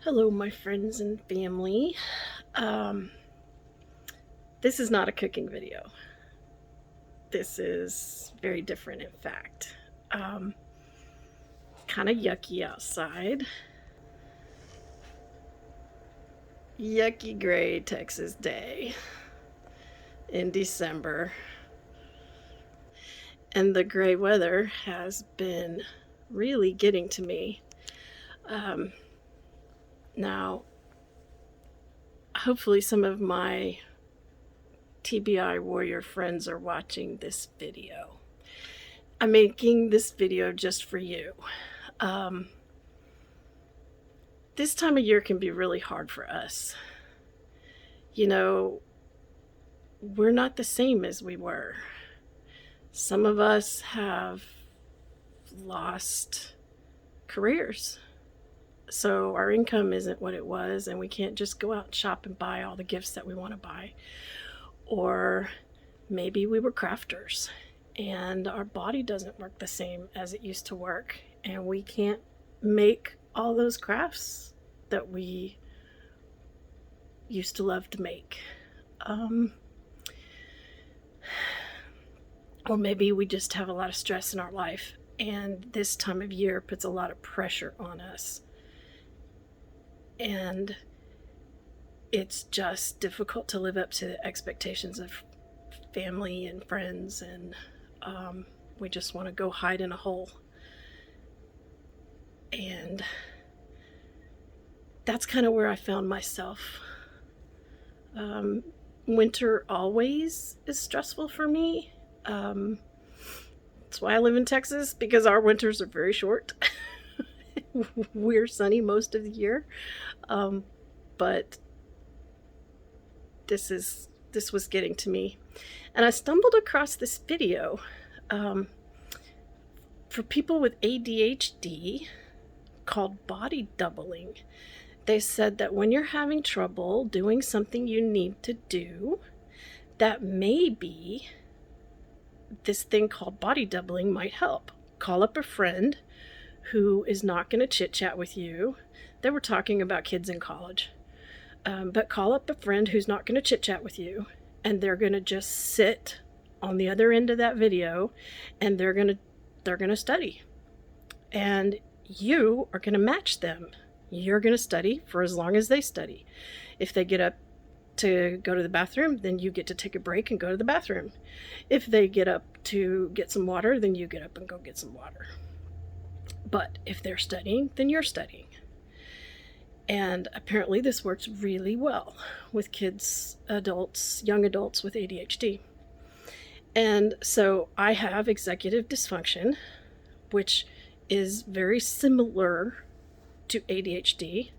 Hello, my friends and family. This is not a cooking video. This is very different, in fact. Kind of yucky outside. Yucky gray Texas day in December. And the gray weather has been really getting to me. Now, hopefully, some of my TBI Warrior friends are watching this video. I'm making this video just for you. This time of year can be really hard for us. You know, we're not the same as we were. Some of us have lost careers. So our income isn't what it was, and we can't just go out and shop and buy all the gifts that we want to buy. Or maybe we were crafters and our body doesn't work the same as it used to work, and we can't make all those crafts that we used to love to make. Or maybe we just have a lot of stress in our life, and this time of year puts a lot of pressure on us. And it's just difficult to live up to the expectations of family and friends, and we just want to go hide in a hole. And that's kind of where I found myself. Winter always is stressful for me. That's why I live in Texas, because our winters are very short. We're sunny most of the year. But this was getting to me. And I stumbled across this video for people with ADHD called body doubling. They said that when you're having trouble doing something you need to do, that maybe this thing called body doubling might help. Call up a friend who is not going to chit-chat with you. They were talking about kids in college. But call up a friend who's not going to chit-chat with you, and they're going to just sit on the other end of that video, and they're going to study. And you are going to match them. You're going to study for as long as they study. If they get up to go to the bathroom, then you get to take a break and go to the bathroom. If they get up to get some water, then you get up and go get some water. But if they're studying, then you're studying. And apparently this works really well with kids, adults, young adults with ADHD. And so I have executive dysfunction, which is very similar to ADHD.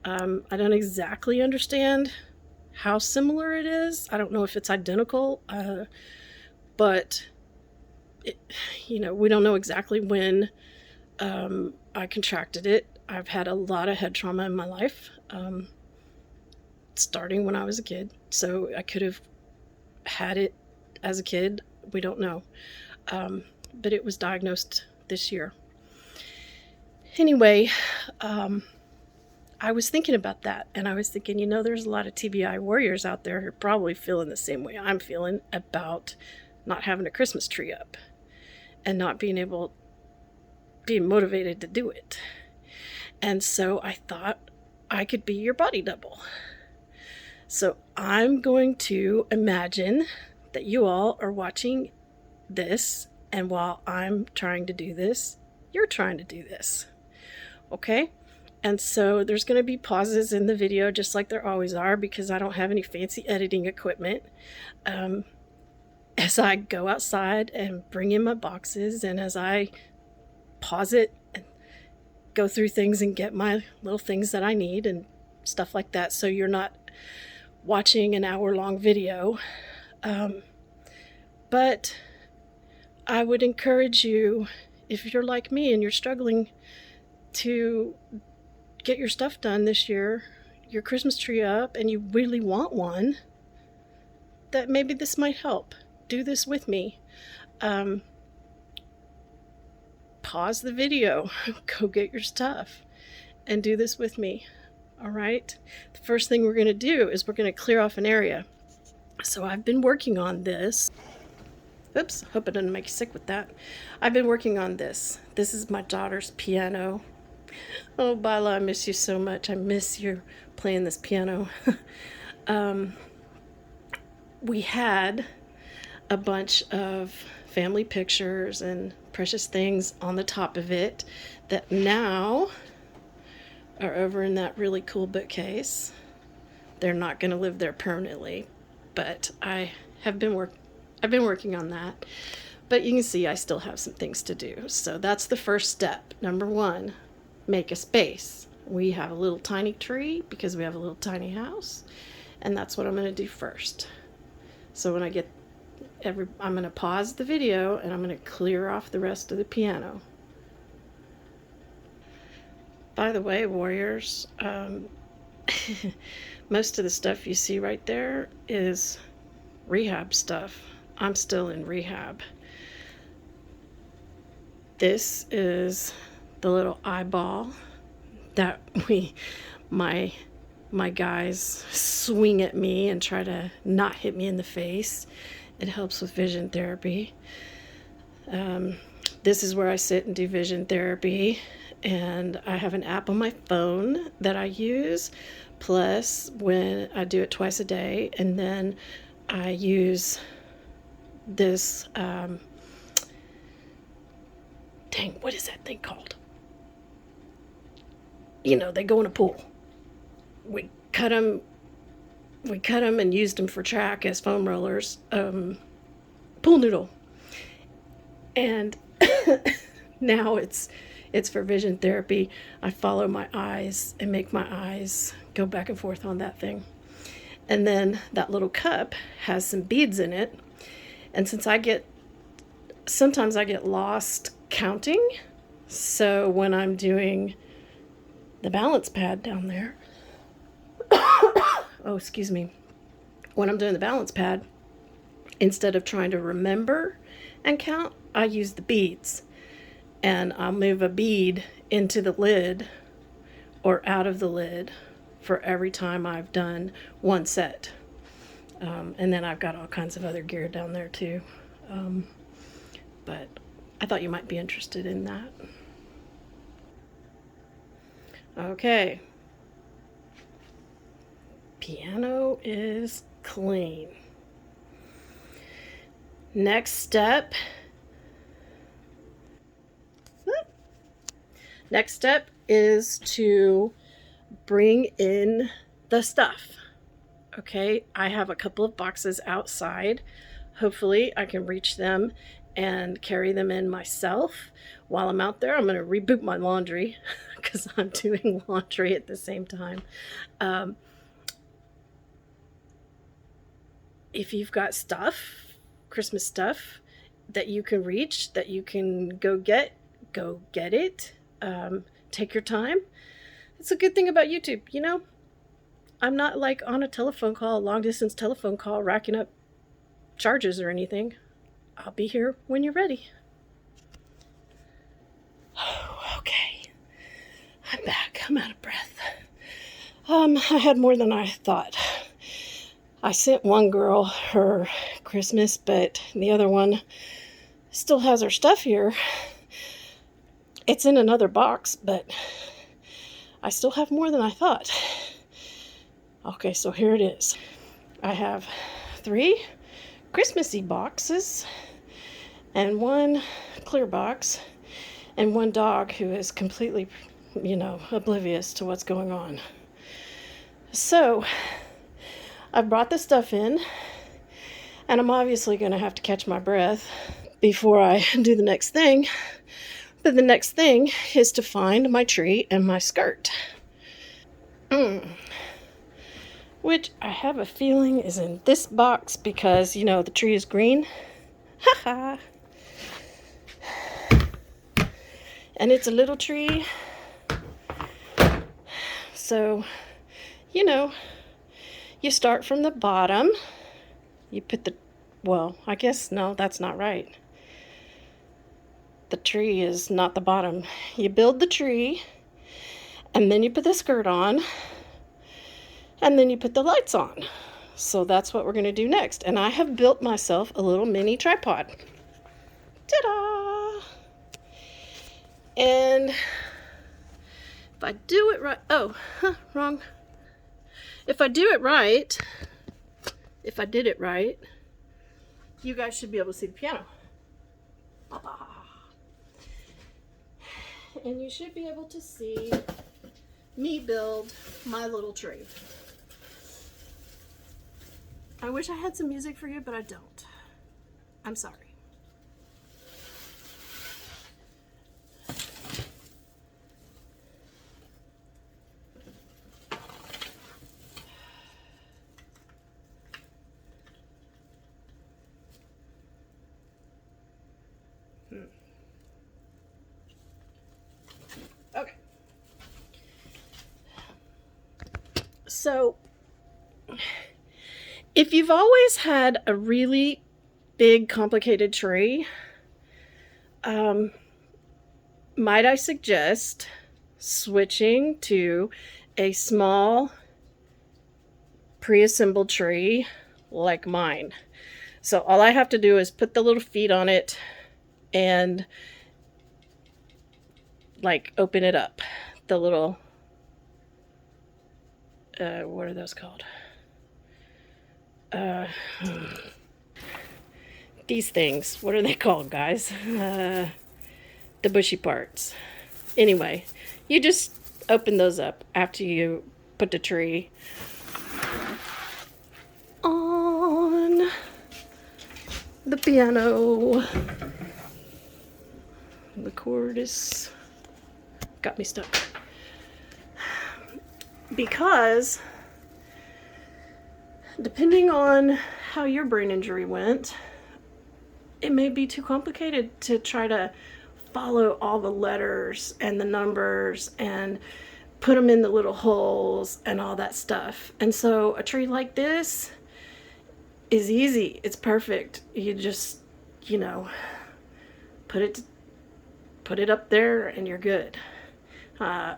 I don't exactly understand how similar it is. I don't know if it's identical, but we don't know exactly when I contracted it. I've had a lot of head trauma in my life, starting when I was a kid. So I could have had it as a kid. We don't know. But it was diagnosed this year. Anyway, I was thinking about that, and I was thinking, there's a lot of TBI warriors out there who are probably feeling the same way I'm feeling about not having a Christmas tree up and not being motivated to do it. And so I thought I could be your body double. So I'm going to imagine that you all are watching this, and while I'm trying to do this, you're trying to do this. Okay? And so there's going to be pauses in the video, just like there always are, because I don't have any fancy editing equipment. As I go outside and bring in my boxes, and as I pause it and go through things and get my little things that I need and stuff like that, so you're not watching an hour-long video. But I would encourage you, if you're like me and you're struggling to get your stuff done this year, your Christmas tree up, and you really want one, that maybe this might help. Do this with me. Pause the video, go get your stuff, and do this with me. All right. The first thing we're going to do is we're going to clear off an area. So I've been working on this. Oops, hope it doesn't make you sick with that. I've been working on this. This is my daughter's piano. Oh, Bila, I miss you so much. I miss you playing this piano. We had a bunch of family pictures and precious things on the top of it that now are over in that really cool bookcase. They're not going to live there permanently, but I've been working on that. But you can see I still have some things to do. So that's the first step. Number one, make a space. We have a little tiny tree because we have a little tiny house, and that's what I'm going to do first. So when I get I'm going to pause the video and I'm going to clear off the rest of the piano. By the way, Warriors, most of the stuff you see right there is rehab stuff. I'm still in rehab. This is the little eyeball that my guys swing at me and try to not hit me in the face. It helps with vision therapy. This is where I sit and do vision therapy, and I have an app on my phone that I use, plus when I do it twice a day, and then I use this, dang, what is that thing called? You know, they go in a pool. We cut them and used them for track as foam rollers, pool noodle. And now it's for vision therapy. I follow my eyes and make my eyes go back and forth on that thing. And then that little cup has some beads in it. And since sometimes I get lost counting, so when I'm doing the balance pad down there, oh, excuse me. When I'm doing the balance pad, instead of trying to remember and count, I use the beads. And I'll move a bead into the lid or out of the lid for every time I've done one set. And then I've got all kinds of other gear down there too. But I thought you might be interested in that. Okay. Piano is clean. Next step is to bring in the stuff. Okay, I have a couple of boxes outside. Hopefully I can reach them and carry them in myself. While I'm out there, I'm going to reboot my laundry because I'm doing laundry at the same time. If you've got stuff, Christmas stuff that you can reach, that you can go get it. Take your time. It's a good thing about YouTube, you know? I'm not like on a long distance telephone call, racking up charges or anything. I'll be here when you're ready. Okay. I'm back. I'm out of breath. I had more than I thought. I sent one girl her Christmas, but the other one still has her stuff here. It's in another box, but I still have more than I thought. Okay, so here it is. I have 3 Christmassy boxes and 1 clear box and 1 dog who is completely, oblivious to what's going on. So I brought the stuff in, and I'm obviously going to have to catch my breath before I do the next thing. But the next thing is to find my tree and my skirt. Which I have a feeling is in this box because, the tree is green. Haha. And it's a little tree. So, you start from the bottom. You put I guess, no, that's not right. The tree is not the bottom. You build the tree, and then you put the skirt on, And then you put the lights on. So that's what we're going to do next. And I have built myself a little mini tripod. Ta-da! And if I do it right, wrong. If I do it right, if I did it right, you guys should be able to see the piano. And you should be able to see me build my little tree. I wish I had some music for you, but I don't. I'm sorry. Okay. So, if you've always had a really big, complicated tree, might I suggest switching to a small pre-assembled tree like mine. So all I have to do is put the little feet on it and like open it up. The little, what are those called? These things, what are they called, guys? The bushy parts. Anyway, you just open those up after you put the tree on the piano. The cord is got me stuck. Because depending on how your brain injury went, it may be too complicated to try to follow all the letters and the numbers and put them in the little holes and all that stuff. And so a tree like this is easy. It's perfect. You just, put it up there and you're good. I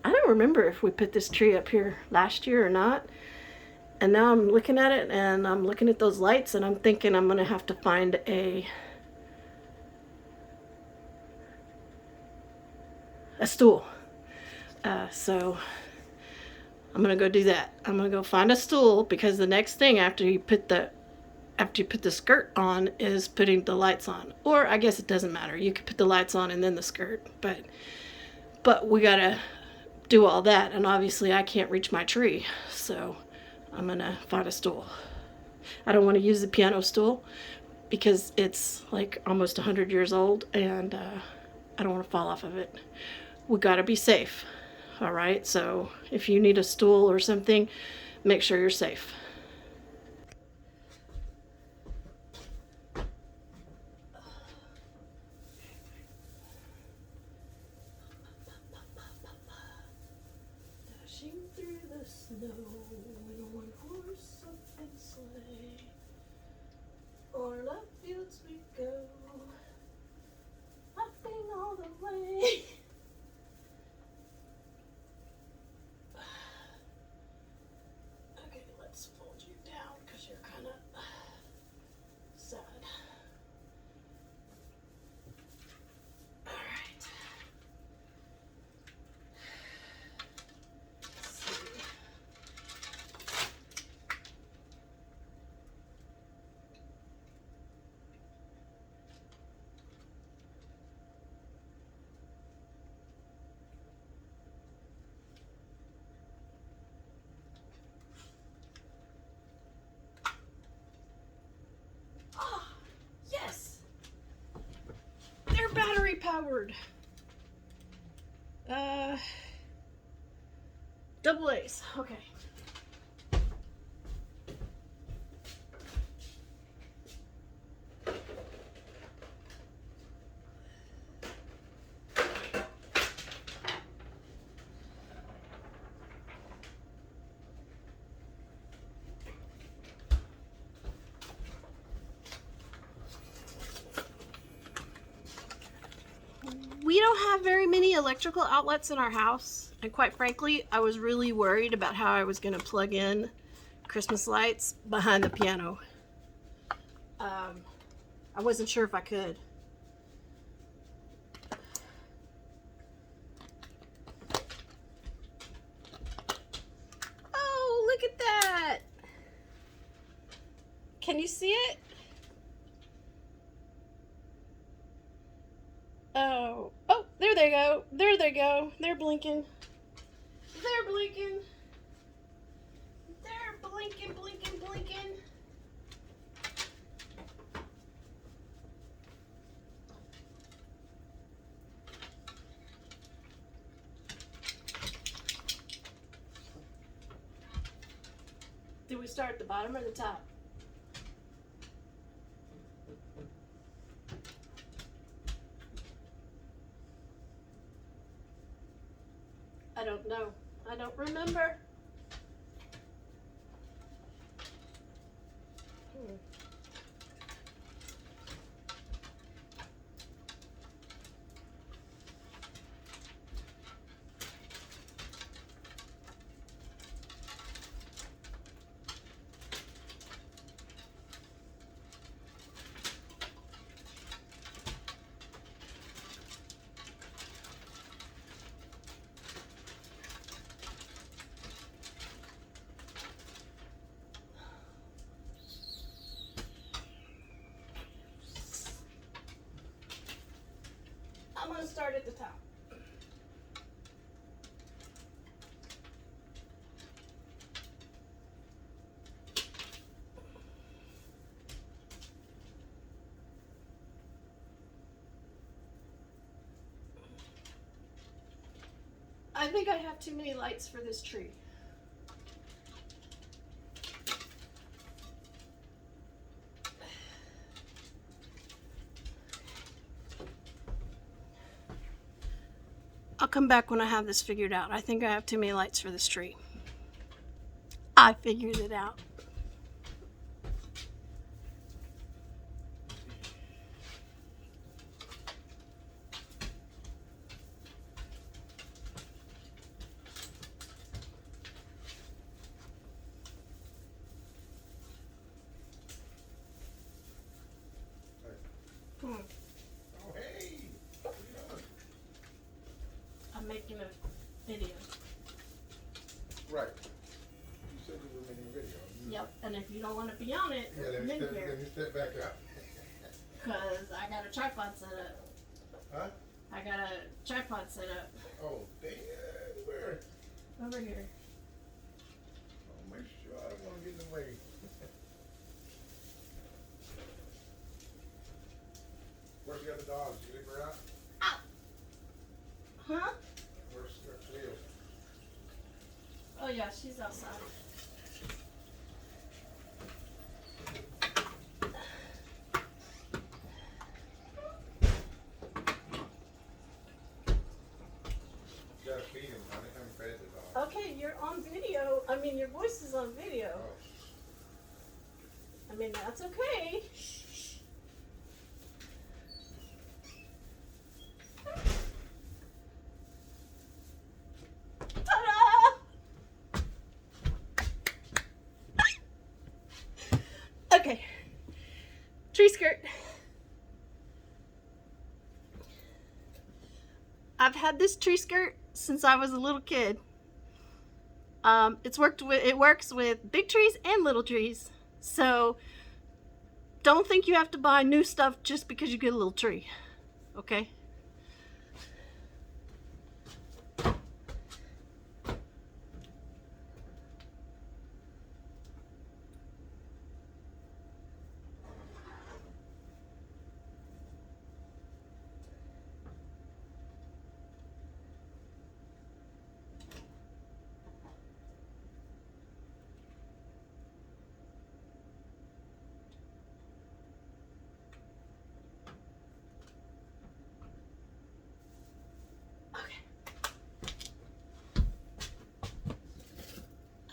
don't remember if we put this tree up here last year or not. And now I'm looking at it and I'm looking at those lights and I'm thinking I'm going to have to find a stool. So I'm going to go do that. I'm going to go find a stool because the next thing after you put the skirt on is putting the lights on. Or I guess it doesn't matter. You could put the lights on and then the skirt. But we got to do all that. And obviously I can't reach my tree. So I'm going to find a stool. I don't want to use the piano stool because it's like almost 100 years old and I don't want to fall off of it. We got to be safe. All right. So if you need a stool or something, make sure you're safe. Dashing through the snow in a one-horse open sleigh, o'er the fields we go, laughing all the way. Okay, let's fold you down because you're kind of sad. All right. Let's see. Yes! They're battery powered. Double A's. Okay. We don't have very many electrical outlets in our house, and quite frankly, I was really worried about how I was going to plug in Christmas lights behind the piano. I wasn't sure if I could. Oh, look at that! Can you see it? Oh, there they go. There they go. They're blinking. They're blinking. They're blinking, blinking, blinking. Did we start at the bottom or the top? I don't know. I don't remember. I'm going to start at the top. I think I have too many lights for this tree. I'll come back when I have this figured out. I think I have too many lights for this tree. I figured it out. Oh, hey! What are you doing? I'm making a video. Right. You said you were making a video. Yep, and if you don't want to be on it, Yeah, come in here. let me step back up. Because I got a tripod set up. Huh? I got a tripod set up Oh, dang. Where? over here. Oh, make sure I don't want to get in the way. Where's the other dogs? You leave her out? Ow! Huh? Where's Cleo? Oh yeah, she's outside. You gotta feed him, honey. I haven't fed the dog. Okay, you're on video. I mean, your voice is on video. Oh. I mean, that's okay. Ta-da! Okay. Tree skirt. I've had this tree skirt since I was a little kid. It works with big trees and little trees. So don't think you have to buy new stuff just because you get a little tree. Okay?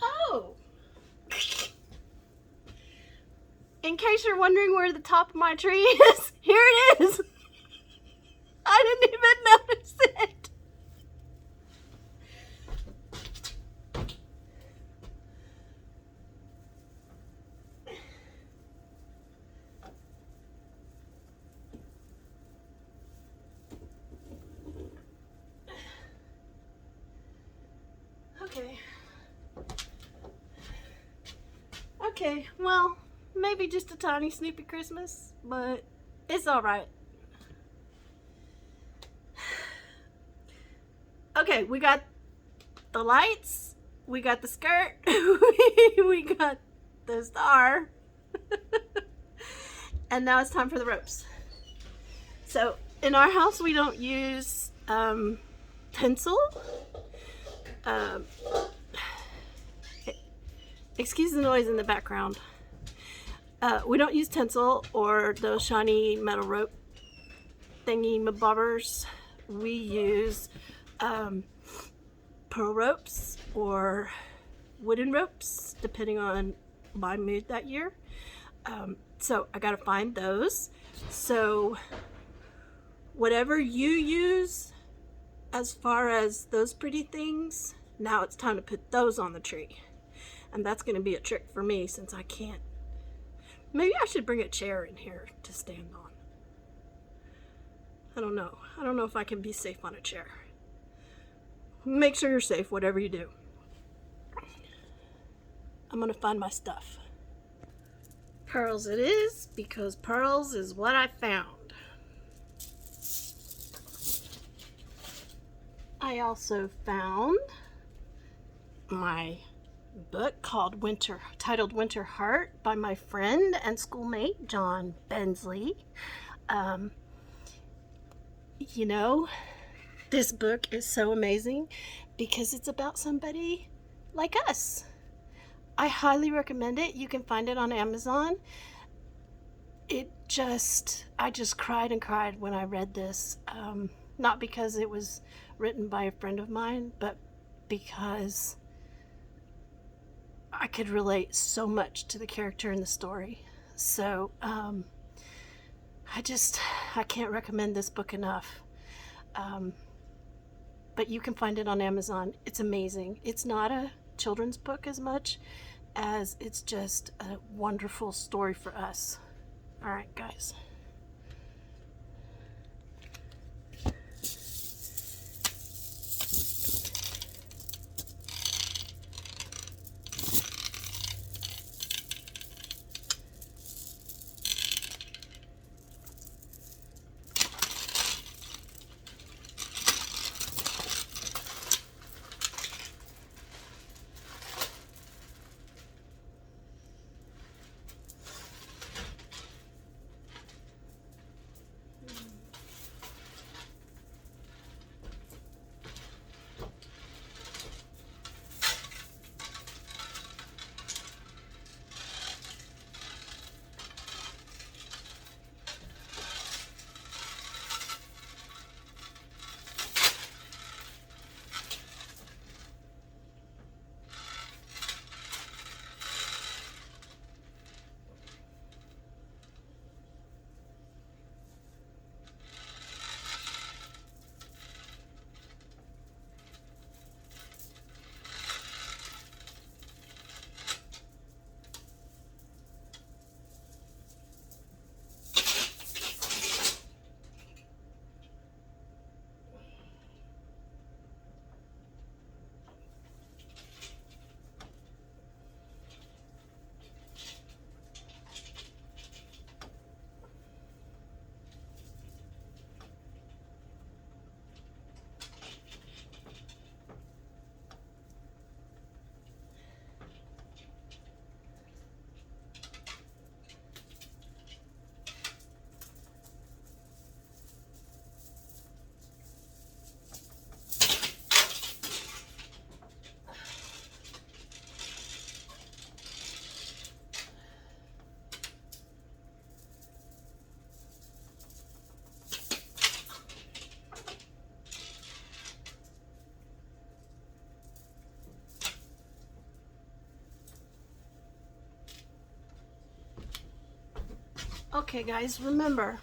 Oh! In case you're wondering where the top of my tree is, here it is! I I didn't even notice it. Okay. Okay, well, maybe just a tiny Snoopy Christmas, but it's alright. Okay, we got the lights, we got the skirt, we got the star, and now it's time for the ropes. So, in our house, we don't use tinsel. Excuse the noise in the background. We don't use tinsel or those shiny metal rope thingy bobbers. We use pearl ropes or wooden ropes, depending on my mood that year. So I gotta find those. So whatever you use as far as those pretty things, now it's time to put those on the tree. And that's gonna be a trick for me since I can't. Maybe I should bring a chair in here to stand on. I don't know. I don't know if I can be safe on a chair. Make sure you're safe, whatever you do. I'm gonna find my stuff. Pearls it is, because pearls is what I found. I also found my book titled Winter Heart by my friend and schoolmate John Bensley. You know, this book is so amazing because it's about somebody like us. I highly recommend it. You can find it on Amazon. I just cried and cried when I read this. Not because it was written by a friend of mine, but because I could relate so much to the character in the story. So, I can't recommend this book enough. But you can find it on Amazon. It's amazing. It's not a children's book as much as it's just a wonderful story for us. All right, guys. Okay, guys, remember,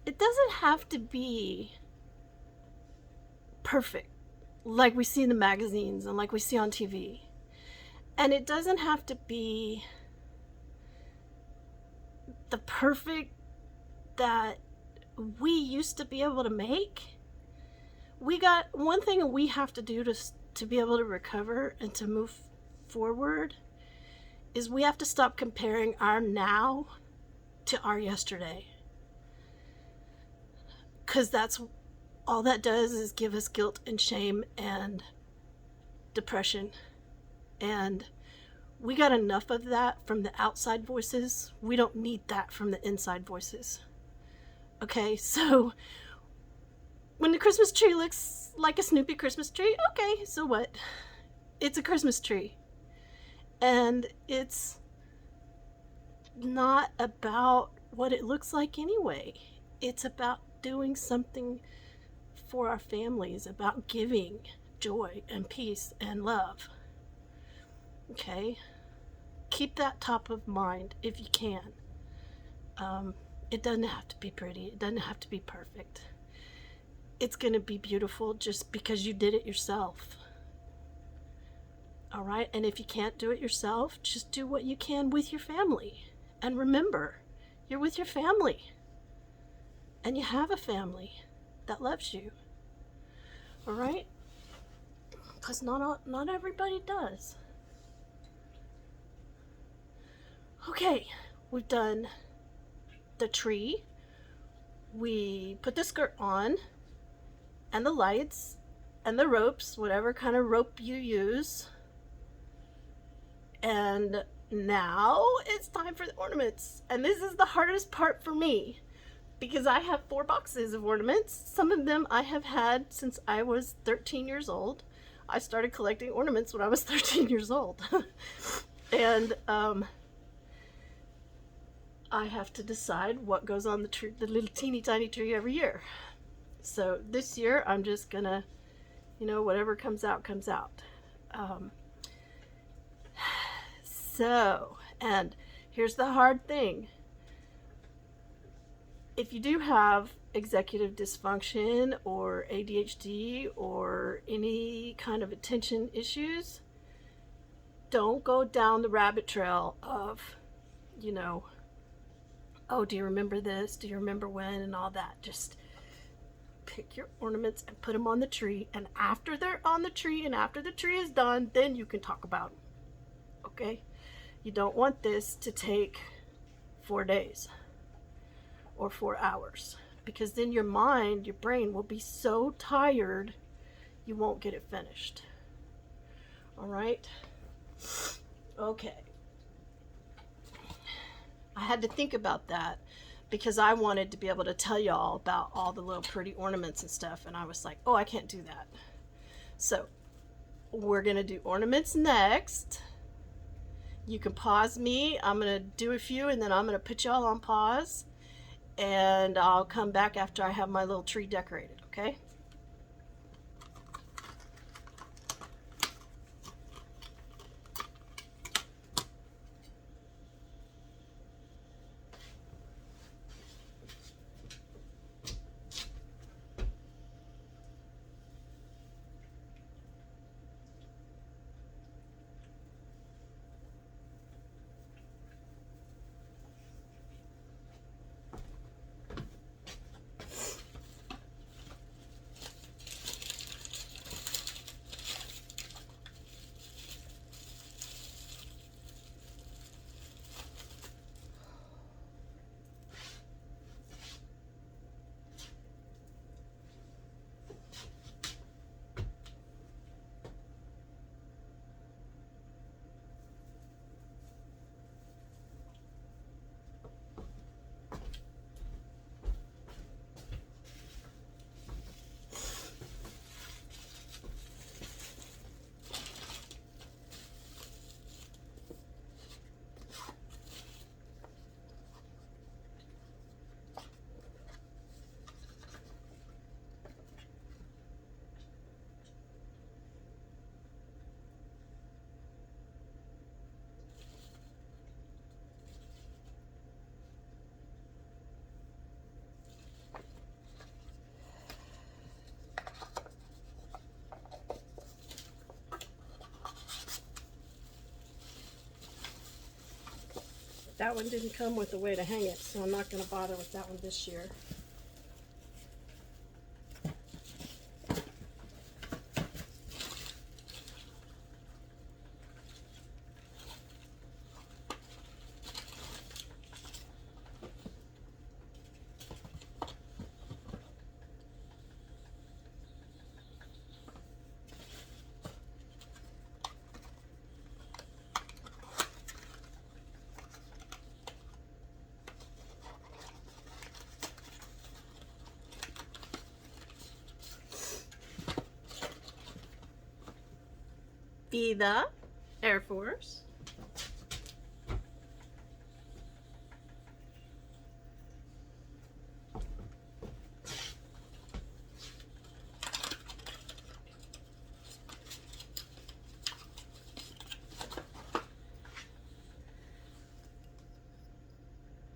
it doesn't have to be perfect like we see in the magazines and like we see on TV. And it doesn't have to be the perfect that we used to be able to make. We got one thing we have to do to be able to recover and to move forward is we have to stop comparing our now to our yesterday. Because that's all that does is give us guilt and shame and depression. And we got enough of that from the outside voices. We don't need that from the inside voices. Okay, so when the Christmas tree looks like a Snoopy Christmas tree, okay, so what? It's a Christmas tree. And it's not about what it looks like anyway. It's about doing something for our families, about giving joy and peace and love. Okay? Keep that top of mind if you can. It doesn't have to be pretty. It doesn't have to be perfect. It's going to be beautiful just because you did it yourself. All right? And if you can't do it yourself, just do what you can with your family. And remember, you're with your family. And you have a family that loves you. All right? Because not everybody does. Okay, we've done the tree. We put the skirt on, and the lights, and the ropes, whatever kind of rope you use. And now it's time for the ornaments. And this is the hardest part for me because I have 4 boxes of ornaments. Some of them I have had since I was 13 years old. I started collecting ornaments when I was 13 years old. And I have to decide what goes on the tree, the little teeny tiny tree every year. So this year I'm just gonna, whatever comes out, comes out. So, and here's the hard thing. If you do have executive dysfunction or ADHD or any kind of attention issues, don't go down the rabbit trail of, oh, do you remember this? Do you remember when? And all that. Just pick your ornaments and put them on the tree. And after they're on the tree and after the tree is done, then you can talk about them. Okay? You don't want this to take 4 days or 4 hours because then your mind, your brain will be so tired you won't get it finished. All right? Okay. I had to think about that because I wanted to be able to tell y'all about all the little pretty ornaments and stuff, and I was like, oh, I can't do that. So we're going to do ornaments next. You can pause me. I'm going to do a few, and then I'm going to put y'all on pause, and I'll come back after I have my little tree decorated, okay? that one didn't come with a way to hang it, so I'm not going to bother with that one this year. Vida, Air Force.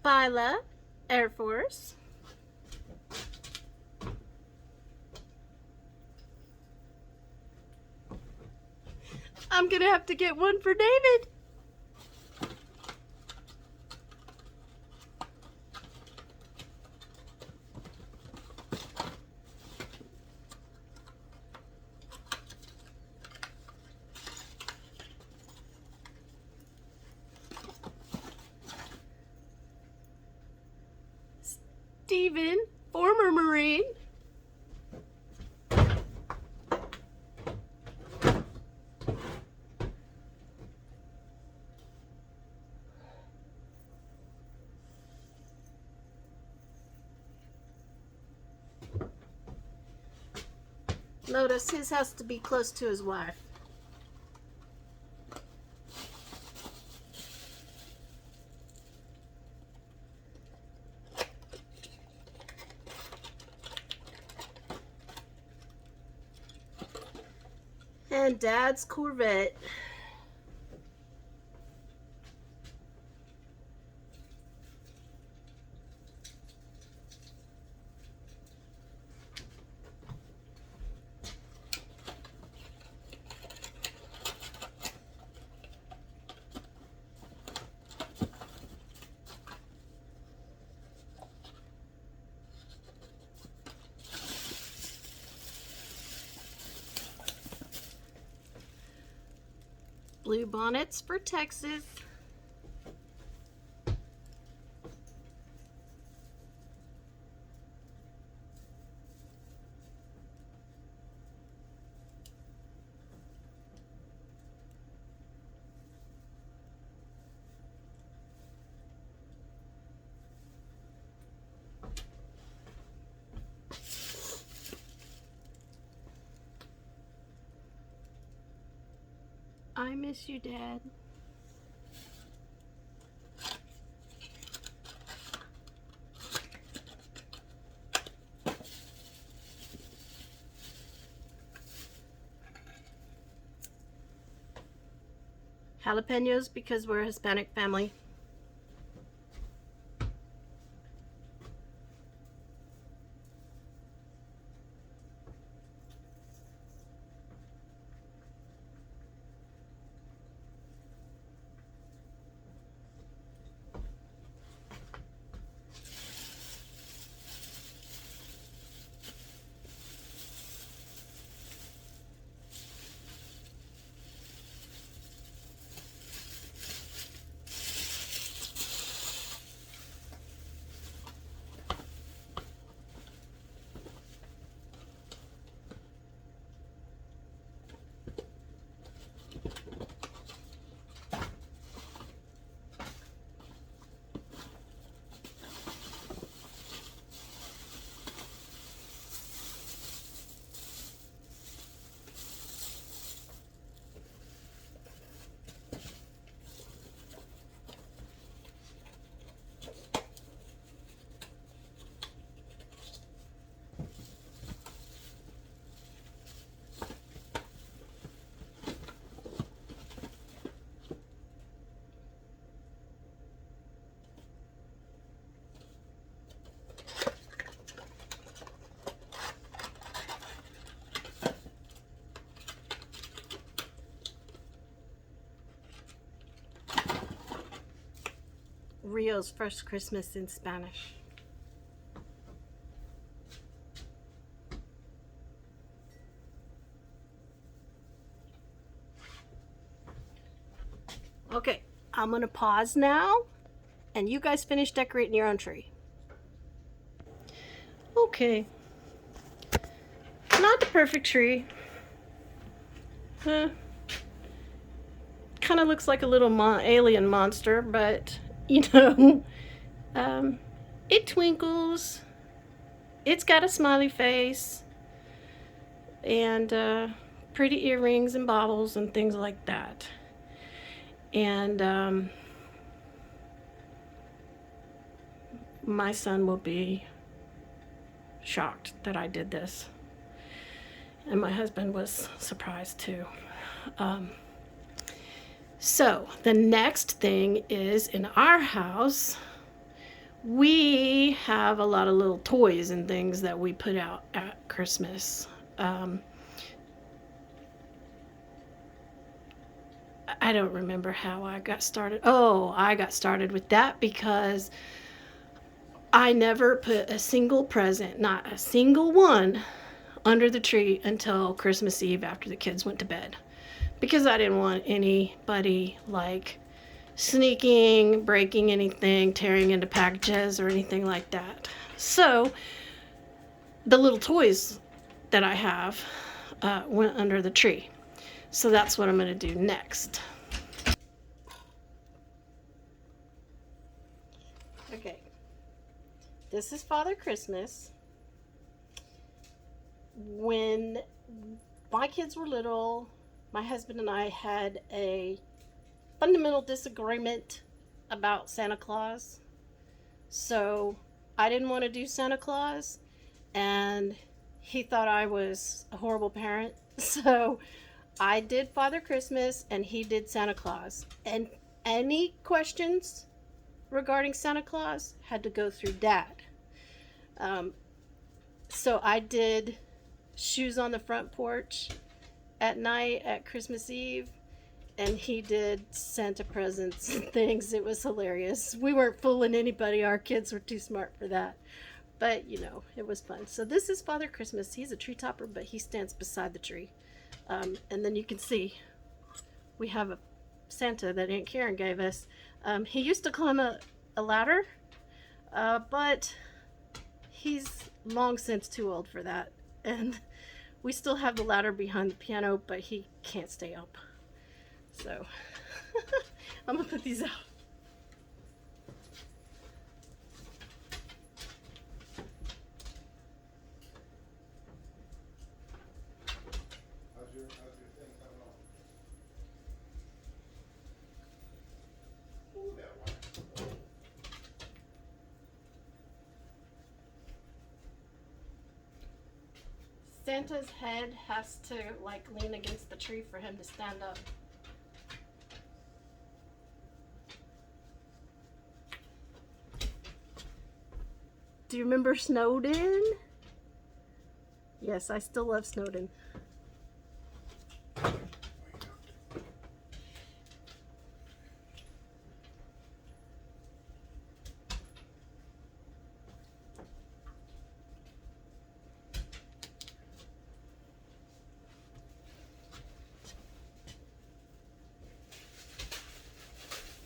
Phyla, Air Force. I'm gonna have to get one for David. Steven, former Marine. Notice his has to be close to his wife. And Dad's Corvette. Blue bonnets for Texas. I miss you, Dad. Jalapenos because we're a Hispanic family. Rio's first Christmas in Spanish? Okay, I'm gonna pause now, and you guys finish decorating your own tree. Okay, not the perfect tree. Kind of looks like a little alien monster, but you know, it twinkles. It's got a smiley face and pretty earrings and baubles and things like that. And my son will be shocked that I did this. And my husband was surprised too. So the next thing is, in our house, we have a lot of little toys and things that we put out at Christmas. I don't remember how I got started. Oh, I got started with that because I never put a single present, not a single one, under the tree until Christmas Eve after the kids went to bed. Because I didn't want anybody like sneaking, breaking anything, tearing into packages or anything like that. So the little toys that I have went under the tree. So that's what I'm going to do next. Okay, this is Father Christmas. When my kids were little, my husband and I had a fundamental disagreement about Santa Claus. So I didn't want to do Santa Claus, and he thought I was a horrible parent. So I did Father Christmas and he did Santa Claus. And any questions regarding Santa Claus had to go through Dad. So I did shoes on the front porch at night at Christmas Eve, and he did Santa presents and things. It was hilarious. We weren't fooling anybody. Our kids were too smart for that. But, you know, it was fun. So this is Father Christmas. He's a tree topper, but he stands beside the tree. And then you can see we have a Santa that Aunt Karen gave us. He used to climb a ladder, but he's long since too old for that. And we still have the ladder behind the piano, but he can't stay up. So I'm gonna put these out. How's your thing coming on? Ooh, that one. Santa's head has to like lean against the tree for him to stand up. Do you remember Snowden? Yes, I still love Snowden.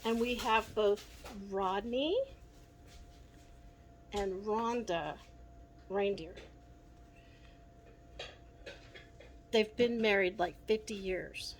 And we have both Rodney and Rhonda reindeer. They've been married like 50 years.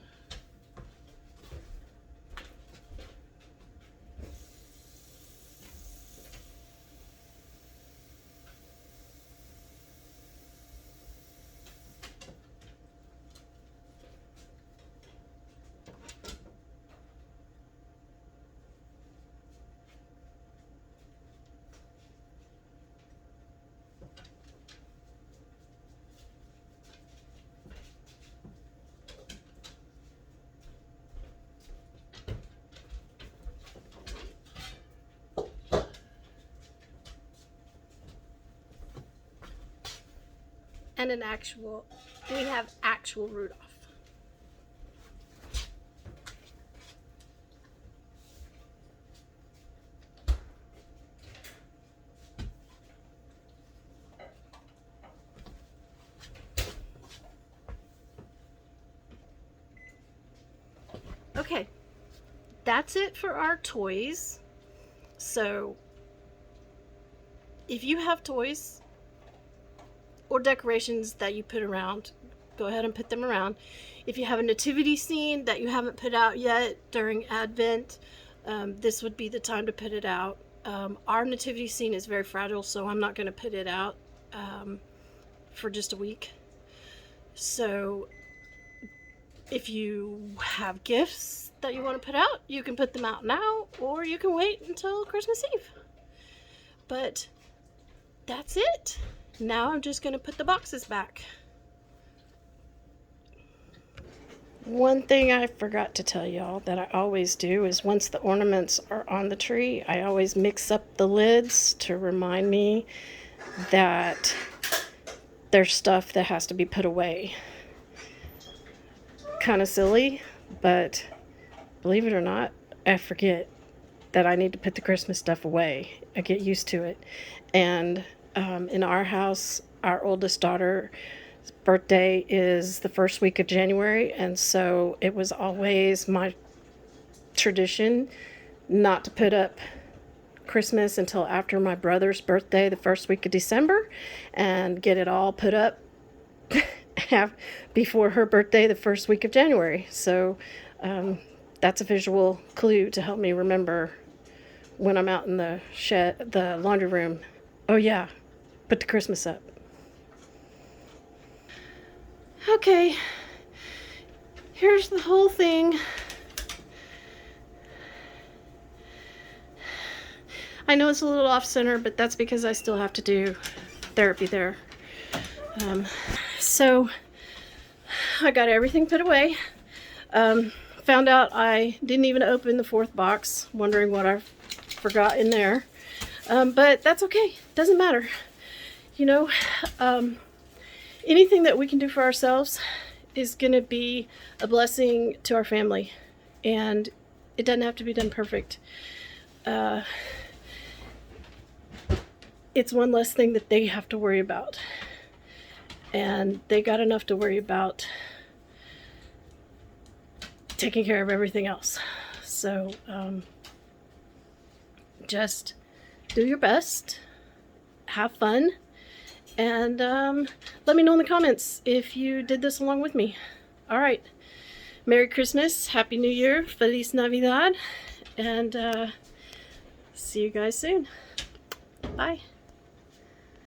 And we have actual Rudolph. Okay, that's it for our toys. So if you have toys or decorations that you put around, go ahead and put them around. If you have a nativity scene that you haven't put out yet during Advent, this would be the time to put it out. Our nativity scene is very fragile, so I'm not going to put it out for just a week. So if you have gifts that you want to put out, you can put them out now, or you can wait until Christmas Eve. But that's it. Now I'm just going to put the boxes back. One thing I forgot to tell y'all that I always do is once the ornaments are on the tree, I always mix up the lids to remind me that there's stuff that has to be put away. Kind of silly, but believe it or not, I forget that I need to put the Christmas stuff away. I get used to it. And in our house, our oldest daughter's birthday is the first week of January, and so it was always my tradition not to put up Christmas until after my brother's birthday, the first week of December, and get it all put up before her birthday, the first week of January. So that's a visual clue to help me remember when I'm out in the laundry room. Oh yeah, put the Christmas up. Okay, here's the whole thing. I know it's a little off center, but that's because I still have to do therapy there. So I got everything put away. Found out I didn't even open the fourth box, wondering what I forgot in there. But that's okay, doesn't matter. You know, anything that we can do for ourselves is going to be a blessing to our family, and it doesn't have to be done perfect. It's one less thing that they have to worry about, and they got enough to worry about taking care of everything else. So just do your best, have fun, and let me know in the comments if you did this along with me. All right, Merry Christmas, Happy New Year, Feliz Navidad, and see you guys soon. Bye.